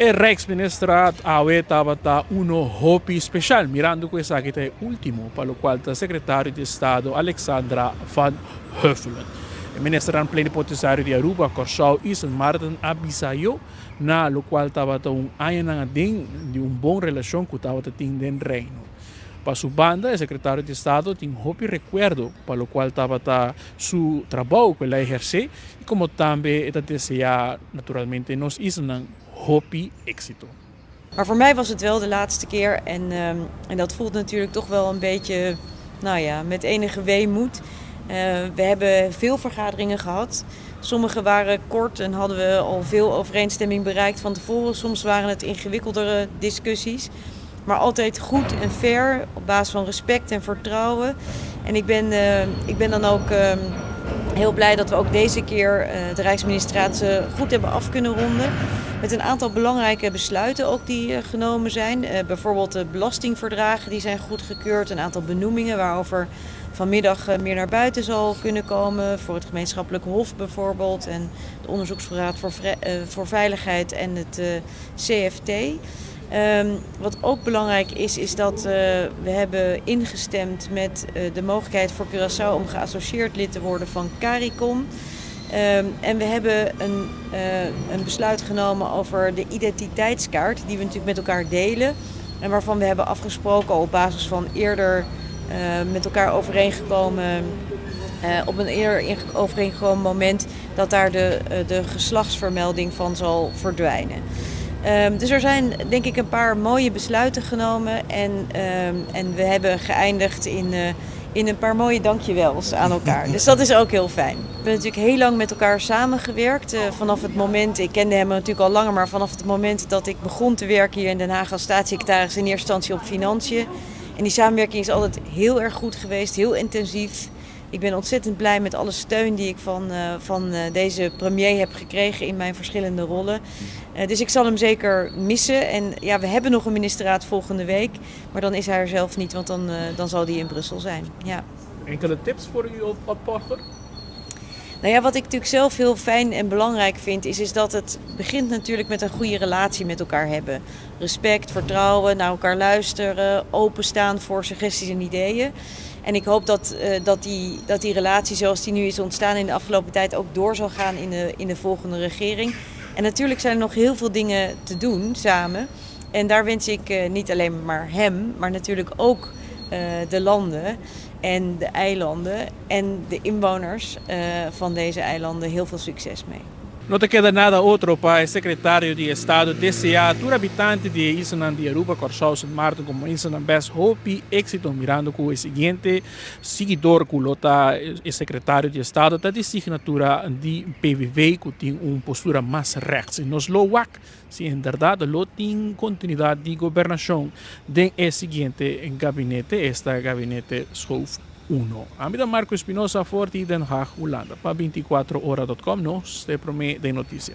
El Rijksministraat AWE tabata uno hobby special, mirando questa che è ultimo, per lo quale il segretario di Stato Alexandra Van Huffelen. Il ministro plenipotenziario di Aruba, Corsau Isen Martin Abisayo, na lo quale tabata un ayan di un buon relazione con tabata den reino. Para su banda, el secretario de Estado tiene un happy recuerdo para lo cual estaba su trabajo que la ejerce y como también esta desea naturalmente nos hizo un happy éxito. Maar voor mij was het wel de laatste keer en dat voelt natuurlijk toch wel een beetje, nou ja, met enige weemoed. We hebben veel vergaderingen gehad. Sommige waren kort en hadden we al veel overeenstemming bereikt van tevoren. Soms waren het ingewikkeldere discussies. Maar altijd goed en fair, op basis van respect en vertrouwen. En ik ben dan ook heel blij dat we ook deze keer de Rijksministraat goed hebben af kunnen ronden. Met een aantal belangrijke besluiten ook die genomen zijn. Bijvoorbeeld de belastingverdragen die zijn goedgekeurd. Een aantal benoemingen waarover vanmiddag meer naar buiten zal kunnen komen. Voor het gemeenschappelijk hof bijvoorbeeld. En de onderzoeksraad voor veiligheid en het CFT. Wat ook belangrijk is dat we hebben ingestemd met de mogelijkheid voor Curaçao om geassocieerd lid te worden van CARICOM. En we hebben een besluit genomen over de identiteitskaart die we natuurlijk met elkaar delen. En waarvan we hebben afgesproken al op basis van eerder met elkaar overeengekomen, op een eerder overeengekomen moment, dat daar de geslachtsvermelding van zal verdwijnen. Dus er zijn denk ik een paar mooie besluiten genomen en we hebben geëindigd in een paar mooie dankjewels aan elkaar. Dus dat is ook heel fijn. We hebben natuurlijk heel lang met elkaar samengewerkt. Vanaf het moment, ik kende hem natuurlijk al langer, maar vanaf het moment dat ik begon te werken hier in Den Haag als staatssecretaris in eerste instantie op Financiën. En die samenwerking is altijd heel erg goed geweest, heel intensief. Ik ben ontzettend blij met alle steun die ik van deze premier heb gekregen in mijn verschillende rollen. Dus ik zal hem zeker missen. En ja, we hebben nog een ministerraad volgende week. Maar dan is hij er zelf niet, want dan zal hij in Brussel zijn. Ja. Enkele tips voor u op Porter? Nou ja, wat ik natuurlijk zelf heel fijn en belangrijk vind, is dat het begint natuurlijk met een goede relatie met elkaar hebben. Respect, vertrouwen, naar elkaar luisteren, openstaan voor suggesties en ideeën. En ik hoop dat die relatie zoals die nu is ontstaan in de afgelopen tijd ook door zal gaan in de volgende regering. En natuurlijk zijn er nog heel veel dingen te doen samen. En daar wens ik niet alleen maar hem, maar natuurlijk ook de landen en de eilanden en de inwoners van deze eilanden heel veel succes mee. No te queda nada otro para el secretario de Estado desear a todo habitante de Isla de Aruba, Corsau, San Martín, como Isla Best Hope éxito mirando con el siguiente seguidor que el secretario de Estado da de signatura de PVV que tiene una postura más rechts. Nos lo WAC, si en verdad lo tiene continuidad de gobernación de el siguiente gabinete, este gabinete Schoof 1. Amida Marco Espinosa, voor Den Haag, Holanda. Para 24horas.com, nos te promete de noticia.